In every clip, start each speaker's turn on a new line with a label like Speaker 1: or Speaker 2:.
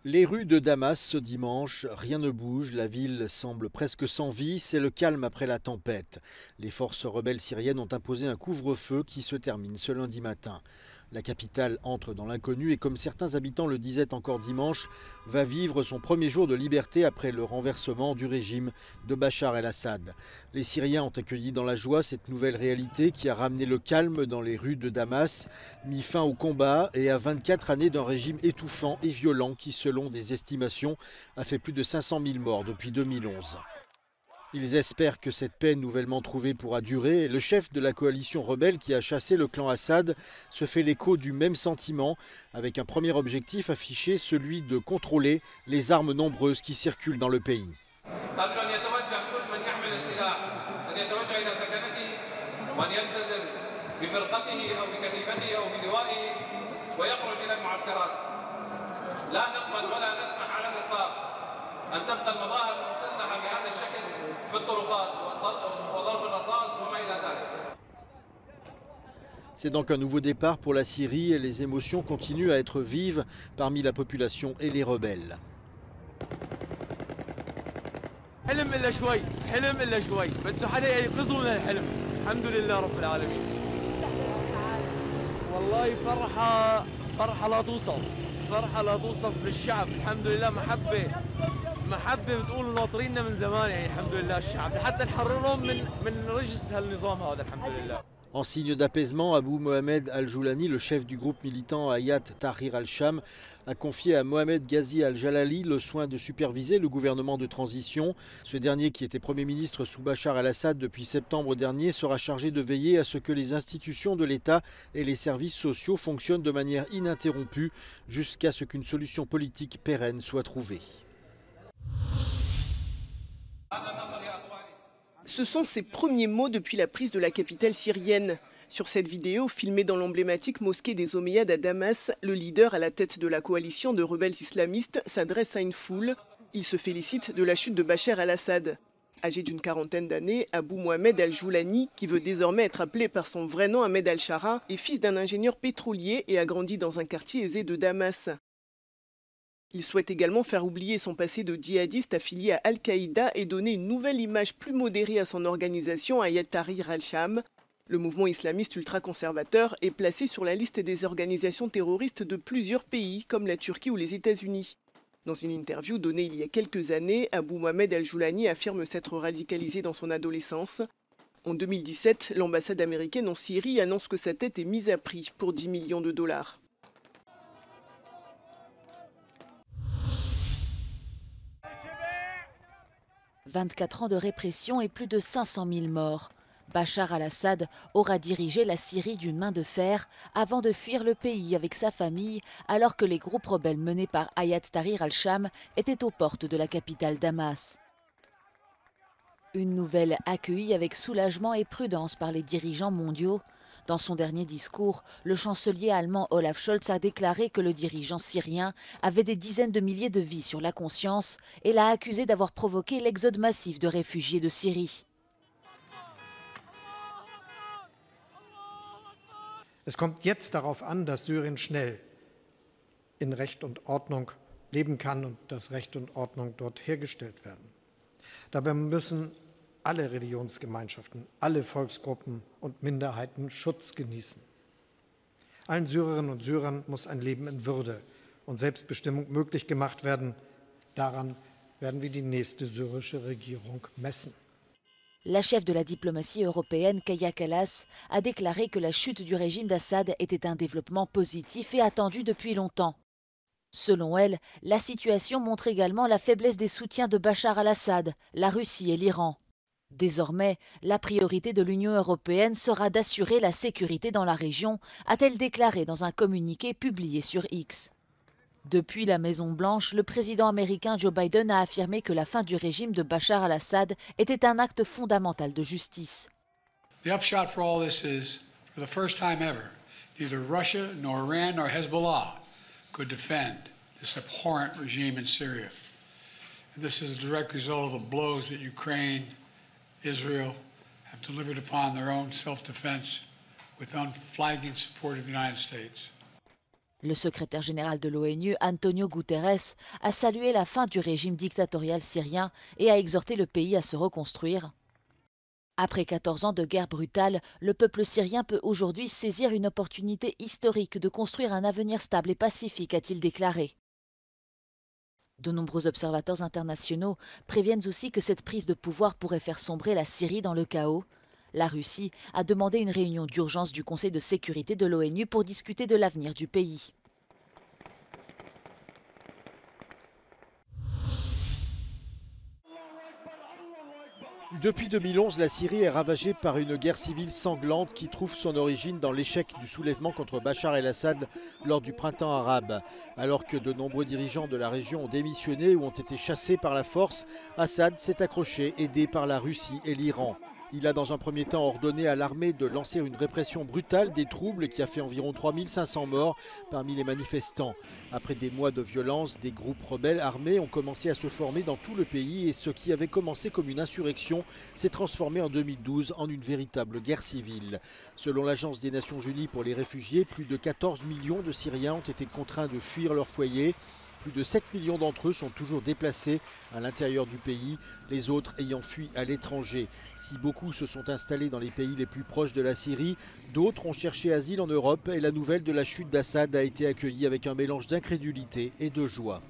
Speaker 1: Les rues de Damas ce dimanche, rien ne bouge, la ville semble presque sans vie, c'est le calme après la tempête. Les forces rebelles syriennes ont imposé un couvre-feu qui se termine ce lundi matin. La capitale entre dans l'inconnu et comme certains habitants le disaient encore dimanche, va vivre son premier jour de liberté après le renversement du régime de Bachar el-Assad. Les Syriens ont accueilli dans la joie cette nouvelle réalité qui a ramené le calme dans les rues de Damas, mis fin au combat et à 24 années d'un régime étouffant et violent qui, selon des estimations, a fait plus de 500 000 morts depuis 2011. Ils espèrent que cette paix nouvellement trouvée pourra durer. Le chef de la coalition rebelle qui a chassé le clan Assad se fait l'écho du même sentiment, avec un premier objectif affiché, celui de contrôler les armes nombreuses qui circulent dans le pays. C'est donc un nouveau départ pour la Syrie et les émotions continuent à être vives parmi la population et les rebelles.
Speaker 2: حلم إلا شوي حلم إلا شوي بده حدا ينقذه من الحلم الحمد لله رب العالمين والله فرحة لا توصف فرحة لا توصف للشعب الحمد لله محبة بتقول ناطريننا من زمان يعني الحمد لله الشعب حتى نحررهم من رجس هالنظام هذا الحمد لله.
Speaker 1: En signe d'apaisement, Abou Mohamed Al-Joulani, le chef du groupe militant Hayat Tahrir al-Sham, a confié à Mohamed Ghazi al-Jalali le soin de superviser le gouvernement de transition. Ce dernier, qui était Premier ministre sous Bachar al-Assad depuis septembre dernier, sera chargé de veiller à ce que les institutions de l'État et les services sociaux fonctionnent de manière ininterrompue jusqu'à ce qu'une solution politique pérenne soit trouvée.
Speaker 3: Ce sont ses premiers mots depuis la prise de la capitale syrienne. Sur cette vidéo, filmée dans l'emblématique mosquée des Omeyyades à Damas, le leader à la tête de la coalition de rebelles islamistes s'adresse à une foule. Il se félicite de la chute de Bachar al-Assad. Âgé d'une quarantaine d'années, Abou Mohamed Al-Joulani, qui veut désormais être appelé par son vrai nom Ahmed Al-Shara, est fils d'un ingénieur pétrolier et a grandi dans un quartier aisé de Damas. Il souhaite également faire oublier son passé de djihadiste affilié à Al-Qaïda et donner une nouvelle image plus modérée à son organisation Hayat Tahrir al-Sham. Le mouvement islamiste ultra-conservateur est placé sur la liste des organisations terroristes de plusieurs pays comme la Turquie ou les États-Unis. Dans une interview donnée il y a quelques années, Abou Mohamed Al-Joulani affirme s'être radicalisé dans son adolescence. En 2017, l'ambassade américaine en Syrie annonce que sa tête est mise à prix pour 10 millions de dollars.
Speaker 4: « 24 ans de répression et plus de 500 000 morts. Bachar al-Assad aura dirigé la Syrie d'une main de fer avant de fuir le pays avec sa famille alors que les groupes rebelles menés par Hayat Tahrir al-Sham étaient aux portes de la capitale Damas. Une nouvelle accueillie avec soulagement et prudence par les dirigeants mondiaux. Dans son dernier discours, le chancelier allemand Olaf Scholz a déclaré que le dirigeant syrien avait des dizaines de milliers de vies sur la conscience et l'a accusé d'avoir provoqué l'exode massif de réfugiés de Syrie.
Speaker 5: Es kommt jetzt darauf an, dass Syrien schnell in Recht und Ordnung leben kann und dass Recht und Ordnung dort hergestellt werden. Dabei müssen alle Religionsgemeinschaften, alle Volksgruppen und Minderheiten Schutz genießen. Allen Syrerinnen und Syrern muss ein Leben in Würde und Selbstbestimmung möglich gemacht werden. Daran werden wir die nächste syrische Regierung messen.
Speaker 4: La chef de la diplomatie européenne, Kaja Kallas, a déclaré que la chute du régime d'Assad était un développement positif et attendu depuis longtemps. Selon elle, la situation montre également la faiblesse des soutiens de Bachar al-Assad, la Russie et l'Iran. Désormais, la priorité de l'Union européenne sera d'assurer la sécurité dans la région, a-t-elle déclaré dans un communiqué publié sur X. Depuis la Maison-Blanche, le président américain Joe Biden a affirmé que la fin du régime de Bachar al-Assad était un acte fondamental de justice.
Speaker 6: The upshot for all this is, for the first time ever, neither Russia nor Iran nor Hezbollah could defend this abhorrent regime in Syria. And this is a direct result of the blows that Ukraine, Israel have delivered upon their own self-defense with unflagging support of the United States.
Speaker 4: Le secrétaire général de l'ONU, Antonio Guterres, a salué la fin du régime dictatorial syrien et a exhorté le pays à se reconstruire. Après 14 ans de guerre brutale, le peuple syrien peut aujourd'hui saisir une opportunité historique de construire un avenir stable et pacifique, a-t-il déclaré. De nombreux observateurs internationaux préviennent aussi que cette prise de pouvoir pourrait faire sombrer la Syrie dans le chaos. La Russie a demandé une réunion d'urgence du Conseil de sécurité de l'ONU pour discuter de l'avenir du pays.
Speaker 1: Depuis 2011, la Syrie est ravagée par une guerre civile sanglante qui trouve son origine dans l'échec du soulèvement contre Bachar el-Assad lors du printemps arabe. Alors que de nombreux dirigeants de la région ont démissionné ou ont été chassés par la force, Assad s'est accroché, aidé par la Russie et l'Iran. Il a dans un premier temps ordonné à l'armée de lancer une répression brutale des troubles qui a fait environ 3500 morts parmi les manifestants. Après des mois de violence, des groupes rebelles armés ont commencé à se former dans tout le pays et ce qui avait commencé comme une insurrection s'est transformé en 2012 en une véritable guerre civile. Selon l'Agence des Nations Unies pour les réfugiés, plus de 14 millions de Syriens ont été contraints de fuir leur foyer. Plus de 7 millions d'entre eux sont toujours déplacés à l'intérieur du pays, les autres ayant fui à l'étranger. Si beaucoup se sont installés dans les pays les plus proches de la Syrie, d'autres ont cherché asile en Europe et la nouvelle de la chute d'Assad a été accueillie avec un mélange d'incrédulité et de joie.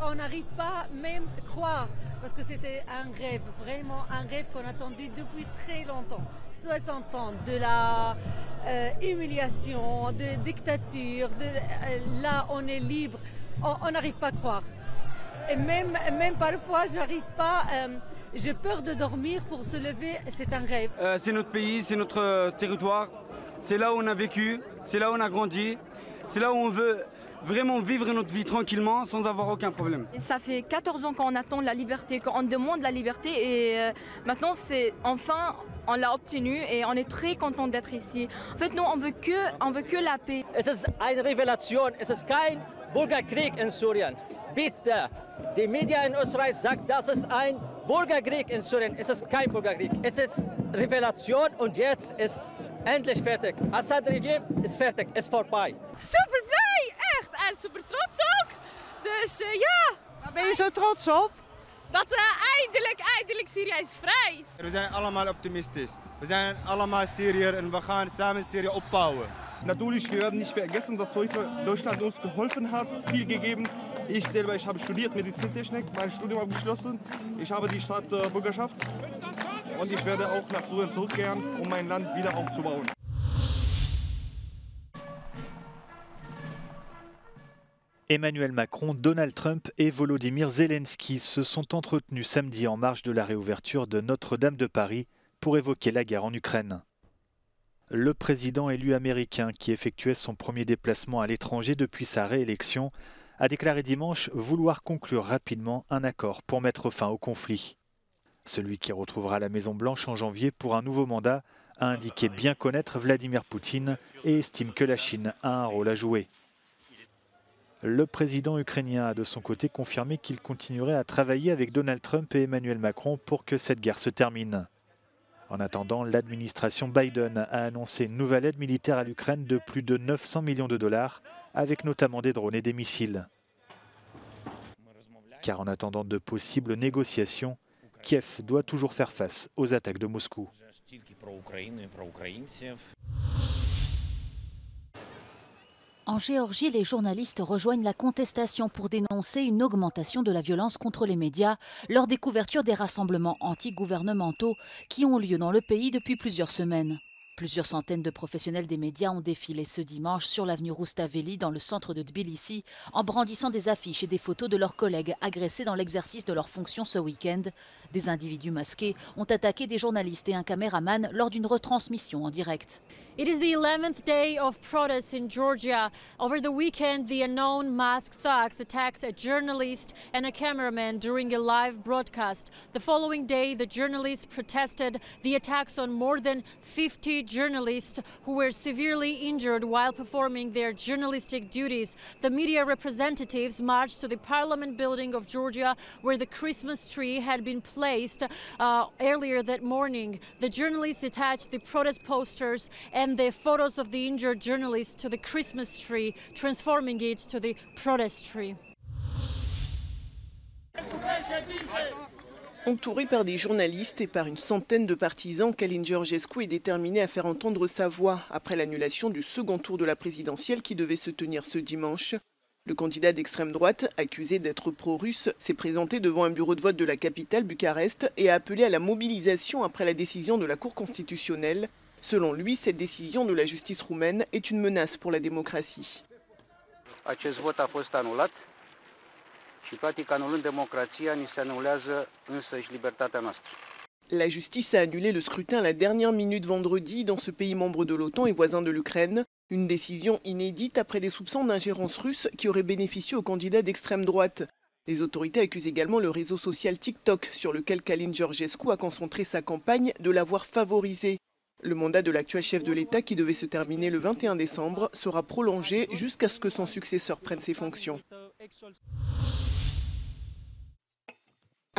Speaker 7: On n'arrive pas même à croire, parce que c'était un rêve, vraiment un rêve qu'on attendait depuis très longtemps. 60 ans de la humiliation, de dictature, là on est libre. On n'arrive pas à croire. Et même parfois, j'arrive pas, j'ai peur de dormir pour se lever, c'est un rêve.
Speaker 8: C'est notre pays, c'est notre territoire, c'est là où on a vécu, c'est là où on a grandi, c'est là où on veut vraiment vivre notre vie tranquillement sans avoir aucun problème.
Speaker 9: Et ça fait 14 ans qu'on attend la liberté, qu'on demande la liberté et maintenant c'est enfin on l'a obtenu et on est très content d'être ici. En fait, nous on veut que la paix.
Speaker 10: Es ist eine Revelation, es ist kein Bürgerkrieg in Syrien. Bitte, die Medien in Österreich sagen, das ist ein Bürgerkrieg in Syrien. Es ist kein Bürgerkrieg. Es ist Revelation und jetzt ist endlich fertig. Assad-regime ist fertig, ist vorbei.
Speaker 11: Super blij, echt. En super trots ook. Dus ja.
Speaker 3: Waar ben je zo trots op?
Speaker 11: Dat eindelijk Syrië is vrij.
Speaker 12: We zijn allemaal optimistisch. We zijn allemaal Syriër en we gaan samen Syrië opbouwen.
Speaker 13: Natürlich, wir werden nicht vergessen, dass Deutschland uns geholfen hat, viel gegeben. Ich selber, ich habe studiert Medizintechnik, mein Studium abgeschlossen. Ich habe die Staatsbürgerschaft und ich werde auch nach Syrien zurückkehren, um mein Land wieder aufzubauen.
Speaker 14: Emmanuel Macron, Donald Trump et Volodymyr Zelensky se sont entretenus samedi en marge de la réouverture de Notre-Dame de Paris pour évoquer la guerre en Ukraine. Le président élu américain, qui effectuait son premier déplacement à l'étranger depuis sa réélection, a déclaré dimanche vouloir conclure rapidement un accord pour mettre fin au conflit. Celui qui retrouvera la Maison-Blanche en janvier pour un nouveau mandat a indiqué bien connaître Vladimir Poutine et estime que la Chine a un rôle à jouer. Le président ukrainien a de son côté confirmé qu'il continuerait à travailler avec Donald Trump et Emmanuel Macron pour que cette guerre se termine. En attendant, l'administration Biden a annoncé une nouvelle aide militaire à l'Ukraine de plus de 900 millions de dollars, avec notamment des drones et des missiles. Car en attendant de possibles négociations, Kiev doit toujours faire face aux attaques de Moscou.
Speaker 4: En Géorgie, les journalistes rejoignent la contestation pour dénoncer une augmentation de la violence contre les médias lors des couvertures des rassemblements anti-gouvernementaux qui ont lieu dans le pays depuis plusieurs semaines. Plusieurs centaines de professionnels des médias ont défilé ce dimanche sur l'avenue Rustaveli dans le centre de Tbilissi en brandissant des affiches et des photos de leurs collègues agressés dans l'exercice de leurs fonctions ce week-end. Des individus masqués ont attaqué des journalistes et un caméraman lors d'une retransmission en direct.
Speaker 7: It is the 11th day of protests in Georgia. Over the weekend, the unknown masked thugs attacked a journalist and a cameraman during a live broadcast. The following day, the journalists protested the attacks on more than 50 journalists who were severely injured while performing their journalistic duties. The media representatives marched to the Parliament building of Georgia, where the Christmas tree had been placed earlier that morning. The journalists attached the protest posters and the photos of the injured journalists to the Christmas tree, transforming it to the protest tree.
Speaker 3: Entouré par des journalistes et par une centaine de partisans, Călin Georgescu est déterminé à faire entendre sa voix après l'annulation du second tour de la présidentielle qui devait se tenir ce dimanche. Le candidat d'extrême droite, accusé d'être pro-russe, s'est présenté devant un bureau de vote de la capitale, Bucarest, et a appelé à la mobilisation après la décision de la Cour constitutionnelle. Selon lui, cette décision de la justice roumaine est une menace pour la démocratie.
Speaker 15: Acest vot a fost anulat și practic anulând democrația ni se anulează însăși libertatea noastră.
Speaker 3: La justice a annulé le scrutin à la dernière minute vendredi dans ce pays membre de l'OTAN et voisin de l'Ukraine. Une décision inédite après des soupçons d'ingérence russe qui auraient bénéficié aux candidats d'extrême droite. Les autorités accusent également le réseau social TikTok sur lequel Călin Georgescu a concentré sa campagne de l'avoir favorisé. Le mandat de l'actuel chef de l'État, qui devait se terminer le 21 décembre, sera prolongé jusqu'à ce que son successeur prenne ses fonctions.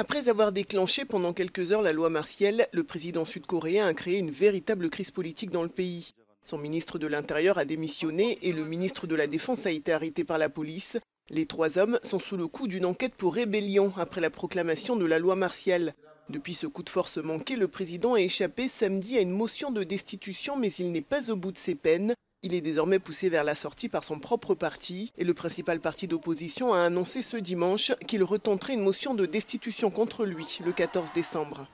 Speaker 3: Après avoir déclenché pendant quelques heures la loi martiale, le président sud-coréen a créé une véritable crise politique dans le pays. Son ministre de l'Intérieur a démissionné et le ministre de la Défense a été arrêté par la police. Les trois hommes sont sous le coup d'une enquête pour rébellion après la proclamation de la loi martiale. Depuis ce coup de force manqué, le président a échappé samedi à une motion de destitution, mais il n'est pas au bout de ses peines. Il est désormais poussé vers la sortie par son propre parti et le principal parti d'opposition a annoncé ce dimanche qu'il retenterait une motion de destitution contre lui le 14 décembre.